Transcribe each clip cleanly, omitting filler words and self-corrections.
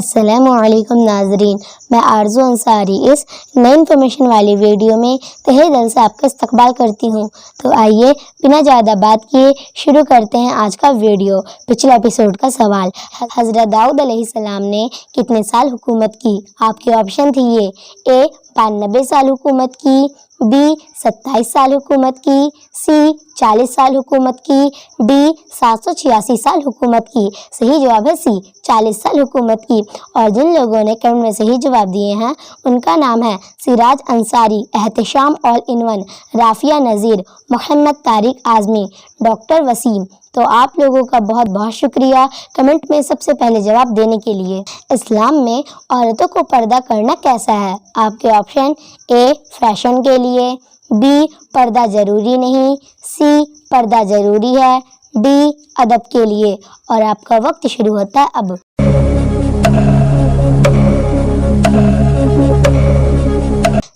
السلام علیکم ناظرین، میں آرزو انصاری اس نئی انفارمیشن والی ویڈیو میں تہہ دل سے آپ کا استقبال کرتی ہوں۔ تو آئیے بنا زیادہ بات کیے شروع کرتے ہیں آج کا ویڈیو۔ پچھلے ایپیسوڈ کا سوال، حضرت داؤد علیہ السلام نے کتنے سال حکومت کی؟ آپ کے آپشن تھے یہ: اے 92 سال حکومت کی، بی 27 سال حکومت کی، سی 40 سال حکومت کی، ڈی 786 سال حکومت کی۔ صحیح جواب ہے سی 40 سال حکومت کی۔ اور جن لوگوں نے کمنٹ میں صحیح جواب دیے ہیں ان کا نام ہے Siraj Ansari, Ehtesham all in one, Rafia Nazir, Muhammad Tariq Azmi, doctor Waseem. تو آپ لوگوں کا بہت بہت شکریہ کمنٹ میں سب سے پہلے جواب دینے کے لیے۔ اسلام میں عورتوں کو پردہ کرنا کیسا ہے؟ آپ کے آپشن: اے فیشن کے لیے، بی پردہ ضروری نہیں، سی پردہ ضروری ہے، ڈی ادب کے لیے۔ اور آپ کا وقت شروع ہوتا ہے اب۔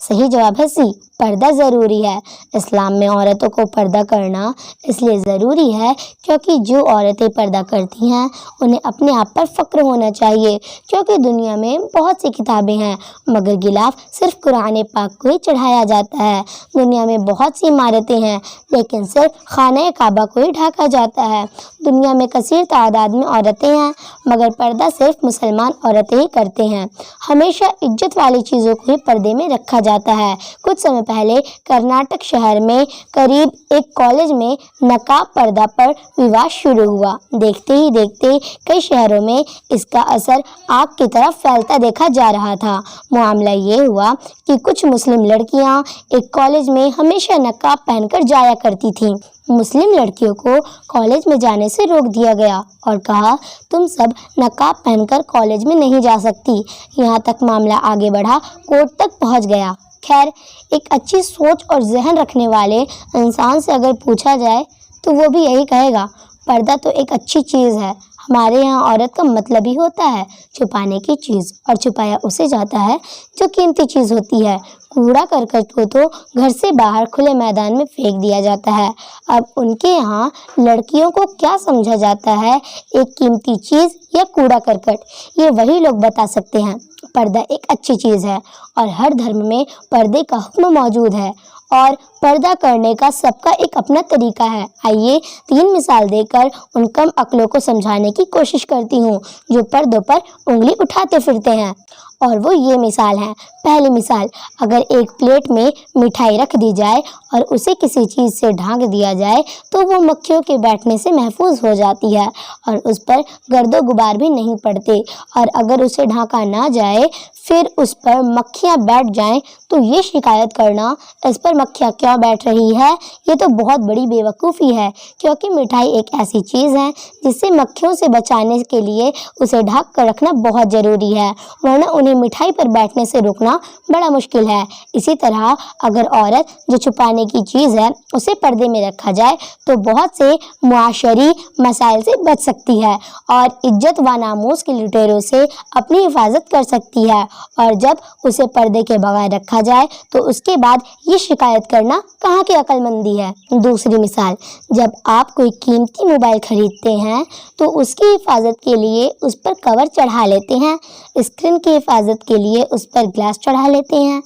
صحیح جواب ہے سی پردہ ضروری ہے۔ اسلام میں عورتوں کو پردہ کرنا اس لیے ضروری ہے کیونکہ جو عورتیں پردہ کرتی ہیں انہیں اپنے آپ پر فخر ہونا چاہیے، کیونکہ دنیا میں بہت سی کتابیں ہیں مگر غلاف صرف قرآن پاک کو ہی چڑھایا جاتا ہے۔ دنیا میں بہت سی عمارتیں ہیں لیکن صرف خانہ کعبہ کو ہی ڈھانکا جاتا ہے۔ دنیا میں کثیر تعداد میں عورتیں ہیں مگر پردہ صرف مسلمان عورتیں ہی کرتے ہیں۔ ہمیشہ عزت والی چیزوں کو ہی پردے میں رکھا جاتا ہے۔ کچھ سمے پہلے کرناٹک شہر میں قریب ایک کالج میں نقاب پردہ پر وواد شروع ہوا۔ دیکھتے ہی دیکھتے کئی شہروں میں اس کا اثر آگ کی طرح پھیلتا دیکھا جا رہا تھا۔ معاملہ یہ ہوا کہ کچھ مسلم لڑکیاں ایک کالج میں ہمیشہ نقاب پہن کر جایا کرتی تھیں۔ مسلم لڑکیوں کو کالج میں جانے سے روک دیا گیا اور کہا تم سب نقاب پہن کر کالج میں نہیں جا سکتی۔ یہاں تک معاملہ آگے بڑھا، کورٹ تک پہنچ گیا۔ خیر، ایک اچھی سوچ اور ذہن رکھنے والے انسان سے اگر پوچھا جائے تو وہ بھی یہی کہے گا پردہ تو ایک اچھی چیز ہے۔ ہمارے یہاں عورت کا مطلب ہی ہوتا ہے چھپانے کی چیز، اور چھپایا اسے جاتا ہے جو قیمتی چیز ہوتی ہے۔ کوڑا کرکٹ کو تو گھر سے باہر کھلے میدان میں پھینک دیا جاتا ہے۔ اب ان کے یہاں لڑکیوں کو کیا سمجھا جاتا ہے، ایک قیمتی چیز یا کوڑا کرکٹ؟ یہ وہی لوگ بتا سکتے ہیں۔ پردہ ایک اچھی چیز ہے اور ہر دھرم میں پردے کا حکم موجود ہے اور پردہ کرنے کا سب کا ایک اپنا طریقہ ہے۔ آئیے 3 مثال دے کر ان کم عقلوں کو سمجھانے کی کوشش کرتی ہوں جو پردوں پر انگلی اٹھاتے پھرتے ہیں، اور وہ یہ مثال ہیں۔ پہلی مثال، اگر ایک پلیٹ میں مٹھائی رکھ دی جائے اور اسے کسی چیز سے ڈھانک دیا جائے تو وہ مکھیوں کے بیٹھنے سے محفوظ ہو جاتی ہے اور اس پر گرد و غبار بھی نہیں پڑتے، اور اگر اسے ڈھانکا نہ جائے پھر اس پر مکھیاں بیٹھ جائیں تو یہ شکایت کرنا اس پر مکھیاں کیوں بیٹھ رہی ہے، یہ تو بہت بڑی بے وقوفی ہے، کیونکہ مٹھائی ایک ایسی چیز ہے جس سے مکھیوں سے بچانے کے لیے اسے ڈھک کر رکھنا بہت ضروری ہے، ورنہ انہیں مٹھائی پر بیٹھنے سے روکنا بڑا مشکل ہے۔ اسی طرح اگر عورت جو چھپانے کی چیز ہے اسے پردے میں رکھا جائے تو بہت سے معاشرتی مسائل سے بچ سکتی ہے اور عزت و ناموس کے لٹیروں سے اپنی حفاظت کر سکتی ہے، اور جب اسے پردے کے بغیر رکھا جائے تو اس کے بعد یہ شکایت کرنا کہاں کی عقل مندی ہے۔ دوسری مثال، جب آپ کوئی قیمتی موبائل خریدتے ہیں تو اس کی حفاظت کے لیے اس پر کور چڑھا لیتے ہیں، اسکرین کی حفاظت کے لیے اس پر گلاس چڑھا لیتے ہیں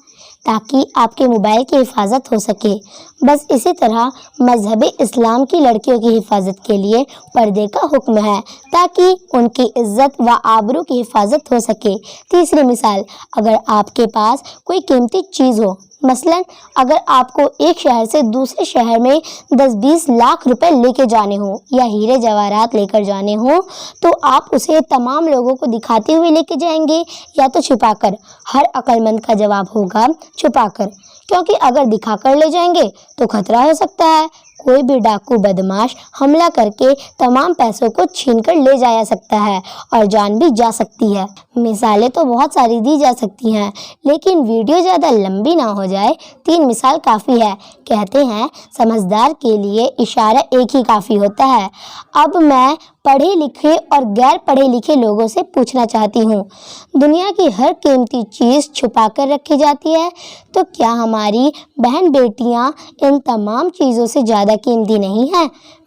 تاکہ آپ کے موبائل کی حفاظت ہو سکے۔ بس اسی طرح مذہب اسلام کی لڑکیوں کی حفاظت کے لیے پردے کا حکم ہے تاکہ ان کی عزت و آبرو کی حفاظت ہو سکے۔ تیسری مثال، اگر آپ کے پاس کوئی قیمتی چیز ہو، مثلا اگر آپ کو ایک شہر سے دوسرے شہر میں 10-20 لاکھ روپے لے کے جانے ہوں یا ہیرے جواہرات لے کر جانے ہوں تو آپ اسے تمام لوگوں کو دکھاتے ہوئے لے کے جائیں گے یا تو چھپا کر؟ ہر عقل مند کا جواب ہوگا چھپا کر، کیونکہ اگر دکھا کر لے جائیں گے تو خطرہ ہو سکتا ہے، کوئی بھی ڈاکو بدماش حملہ کر کے تمام پیسوں کو چھین کر لے جایا سکتا ہے اور جان بھی جا سکتی ہے۔ مثالیں تو بہت ساری دی جا سکتی ہیں لیکن ویڈیو زیادہ لمبی نہ ہو جائے، 3 مثال کافی ہے۔ کہتے ہیں سمجھدار کے لیے اشارہ ایک ہی کافی ہوتا ہے۔ اب میں پڑھے لکھے اور غیر پڑھے لکھے لوگوں سے پوچھنا چاہتی ہوں، دنیا کی ہر قیمتی چیز چھپا کر رکھی جاتی ہے تو کیا ہماری بہن بیٹیاں ان تمام چیزوں سے زیادہ قیمتی نہیں ہیں؟